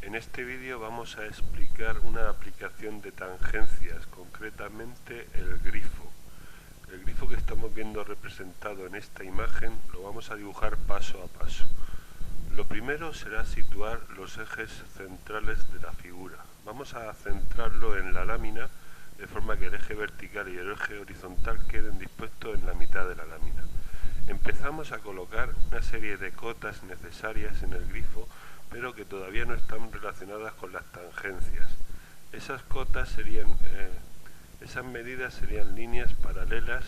En este vídeo vamos a explicar una aplicación de tangencias, concretamente el grifo. El grifo que estamos viendo representado en esta imagen lo vamos a dibujar paso a paso. Lo primero será situar los ejes centrales de la figura. Vamos a centrarlo en la lámina de forma que el eje vertical y el eje horizontal queden dispuestos en la mitad de la lámina. Empezamos a colocar una serie de cotas necesarias en el grifo, pero que todavía no están relacionadas con las tangencias. Esas cotas esas medidas serían líneas paralelas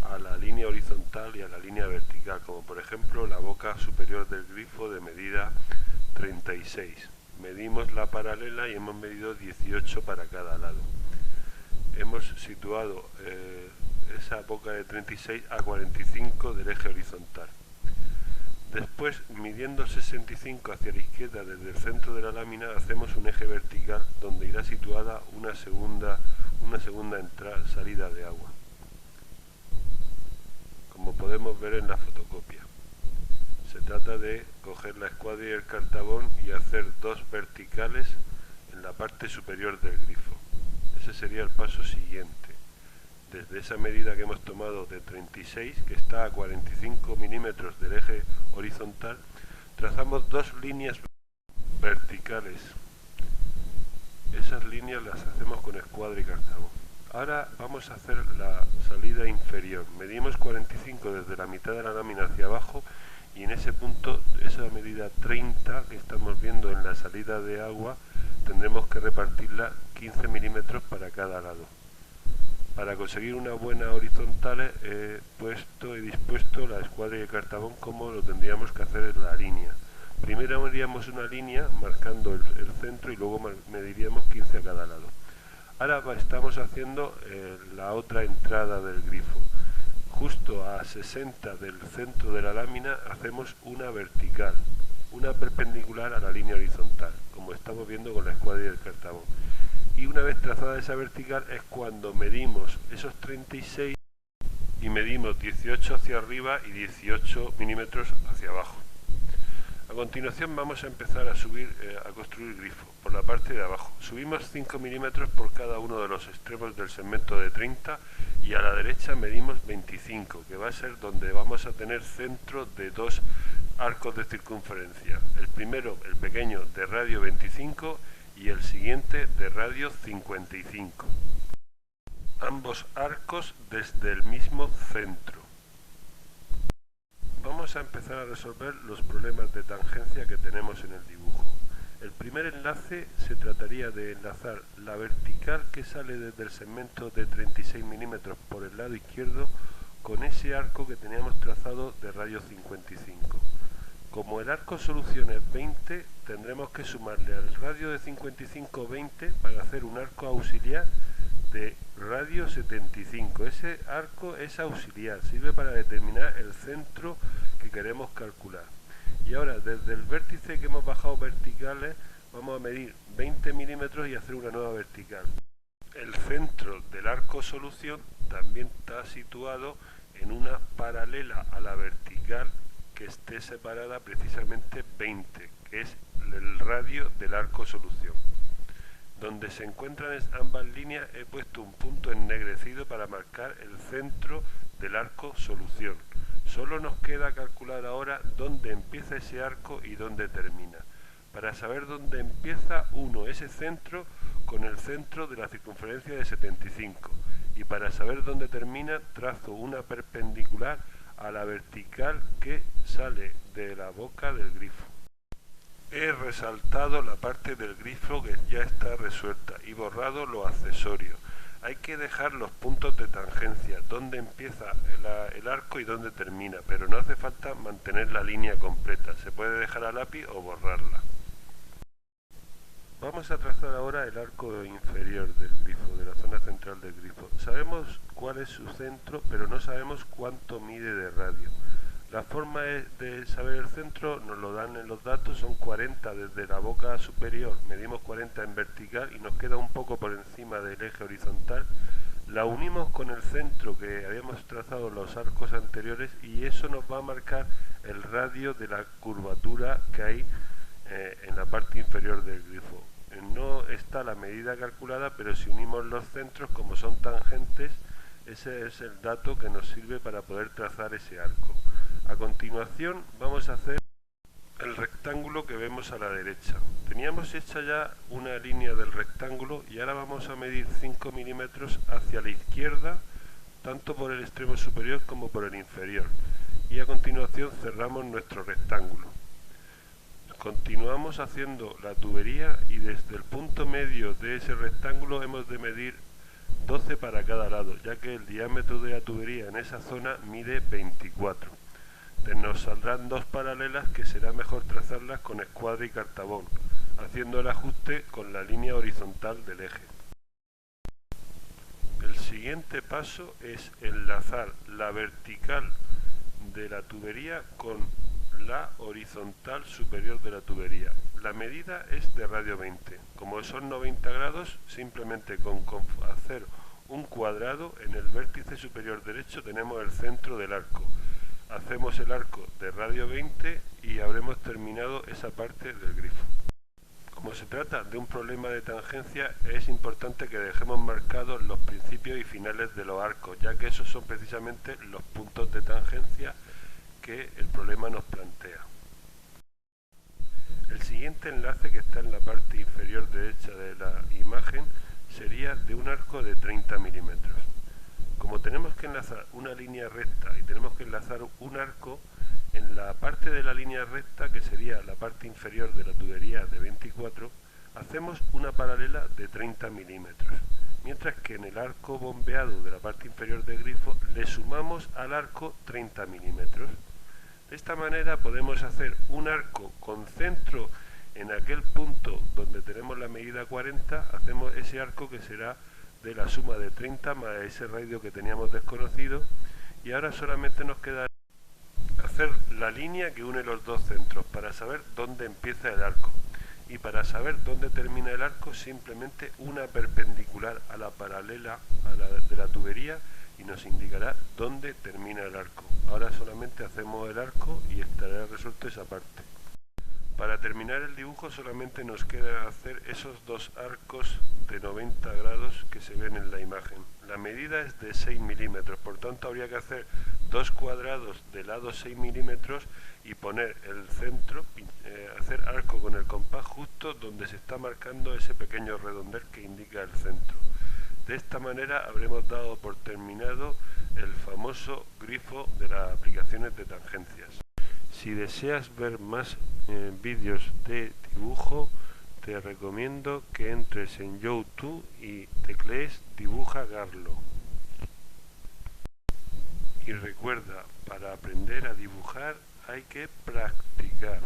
a la línea horizontal y a la línea vertical, como por ejemplo la boca superior del grifo de medida 36. Medimos la paralela y hemos medido 18 para cada lado. Hemos situado esa boca de 36 a 45 del eje horizontal. Después, midiendo 65 hacia la izquierda desde el centro de la lámina, hacemos un eje vertical donde irá situada una segunda salida de agua, como podemos ver en la fotocopia. Se trata de coger la escuadra y el cartabón y hacer dos verticales en la parte superior del grifo. Ese sería el paso siguiente. Desde esa medida que hemos tomado de 36, que está a 45 milímetros del eje horizontal, trazamos dos líneas verticales. Esas líneas las hacemos con escuadra y cartabón. Ahora vamos a hacer la salida inferior. Medimos 45 desde la mitad de la lámina hacia abajo y en ese punto, esa medida 30 que estamos viendo en la salida de agua, tendremos que repartirla 15 milímetros para cada lado. Para conseguir una buena horizontal he dispuesto la escuadra y el cartabón como lo tendríamos que hacer en la línea. Primero mediríamos una línea marcando el centro y luego mediríamos 15 a cada lado. Ahora estamos haciendo la otra entrada del grifo. Justo a 60 del centro de la lámina hacemos una vertical, una perpendicular a la línea horizontal, como estamos viendo con la escuadra y el cartabón. Y una vez trazada esa vertical es cuando medimos esos 36 y medimos 18 hacia arriba y 18 milímetros hacia abajo. A continuación vamos a empezar a construir el grifo por la parte de abajo. Subimos 5 milímetros por cada uno de los extremos del segmento de 30 y a la derecha medimos 25, que va a ser donde vamos a tener centro de dos arcos de circunferencia. El primero, el pequeño, de radio 25 y el siguiente de radio 55. Ambos arcos desde el mismo centro. Vamos a empezar a resolver los problemas de tangencia que tenemos en el dibujo. El primer enlace se trataría de enlazar la vertical que sale desde el segmento de 36 milímetros por el lado izquierdo con ese arco que teníamos trazado de radio 55. Como el arco solución es 20, tendremos que sumarle al radio de 55 20 para hacer un arco auxiliar de radio 75. Ese arco es auxiliar, sirve para determinar el centro que queremos calcular. Y ahora, desde el vértice que hemos bajado verticales, vamos a medir 20 milímetros y hacer una nueva vertical. El centro del arco solución también está situado en una paralela a la vertical que esté separada precisamente 20, que es el radio del arco solución. Donde se encuentran ambas líneas he puesto un punto ennegrecido para marcar el centro del arco solución. Solo nos queda calcular ahora dónde empieza ese arco y dónde termina. Para saber dónde empieza, uno ese centro con el centro de la circunferencia de 75. Y para saber dónde termina, trazo una perpendicular a la vertical que sale de la boca del grifo. He resaltado la parte del grifo que ya está resuelta y borrado lo accesorio. Hay que dejar los puntos de tangencia, dónde empieza el arco y dónde termina, pero no hace falta mantener la línea completa, se puede dejar a lápiz o borrarla. Vamos a trazar ahora el arco inferior del grifo, de la zona central del grifo. Sabemos cuál es su centro, pero no sabemos cuánto mide de radio. La forma de saber el centro nos lo dan en los datos, son 40 desde la boca superior, medimos 40 en vertical y nos queda un poco por encima del eje horizontal. La unimos con el centro que habíamos trazado en los arcos anteriores y eso nos va a marcar el radio de la curvatura que hay en la parte inferior del grifo. No está la medida calculada, pero si unimos los centros, como son tangentes, ese es el dato que nos sirve para poder trazar ese arco. A continuación vamos a hacer el rectángulo que vemos a la derecha. Teníamos hecha ya una línea del rectángulo y ahora vamos a medir 5 milímetros hacia la izquierda, tanto por el extremo superior como por el inferior. Y a continuación cerramos nuestro rectángulo. Continuamos haciendo la tubería y desde el punto medio de ese rectángulo hemos de medir 12 para cada lado, ya que el diámetro de la tubería en esa zona mide 24. Nos saldrán dos paralelas que será mejor trazarlas con escuadra y cartabón, haciendo el ajuste con la línea horizontal del eje. El siguiente paso es enlazar la vertical de la tubería con la horizontal superior de la tubería. La medida es de radio 20. Como son 90 grados, simplemente con hacer un cuadrado en el vértice superior derecho tenemos el centro del arco. Hacemos el arco de radio 20 y habremos terminado esa parte del grifo. Como se trata de un problema de tangencia, es importante que dejemos marcados los principios y finales de los arcos, ya que esos son precisamente los puntos de tangencia que el problema nos plantea. El siguiente enlace, que está en la parte inferior derecha de la imagen, sería de un arco de 30 milímetros. Como tenemos que enlazar una línea recta y tenemos que enlazar un arco, en la parte de la línea recta, que sería la parte inferior de la tubería de 24, hacemos una paralela de 30 milímetros, mientras que en el arco bombeado de la parte inferior del grifo le sumamos al arco 30 milímetros. De esta manera podemos hacer un arco con centro en aquel punto donde tenemos la medida 40, hacemos ese arco que será de la suma de 30 más ese radio que teníamos desconocido, y ahora solamente nos queda hacer la línea que une los dos centros para saber dónde empieza el arco, y para saber dónde termina el arco simplemente una perpendicular a la paralela de la tubería y nos indicará dónde termina el arco. Ahora solamente hacemos el arco y estará resuelto esa parte. Para terminar el dibujo solamente nos queda hacer esos dos arcos de 90 grados que se ven en la imagen. La medida es de 6 milímetros, por tanto habría que hacer dos cuadrados de lado 6 milímetros y poner el centro, hacer arco con el compás justo donde se está marcando ese pequeño redondel que indica el centro. De esta manera habremos dado por terminado el famoso grifo de las aplicaciones de tangencias. Si deseas ver más vídeos de dibujo, te recomiendo que entres en YouTube y teclees Dibuja Garlo. Y recuerda, para aprender a dibujar hay que practicar.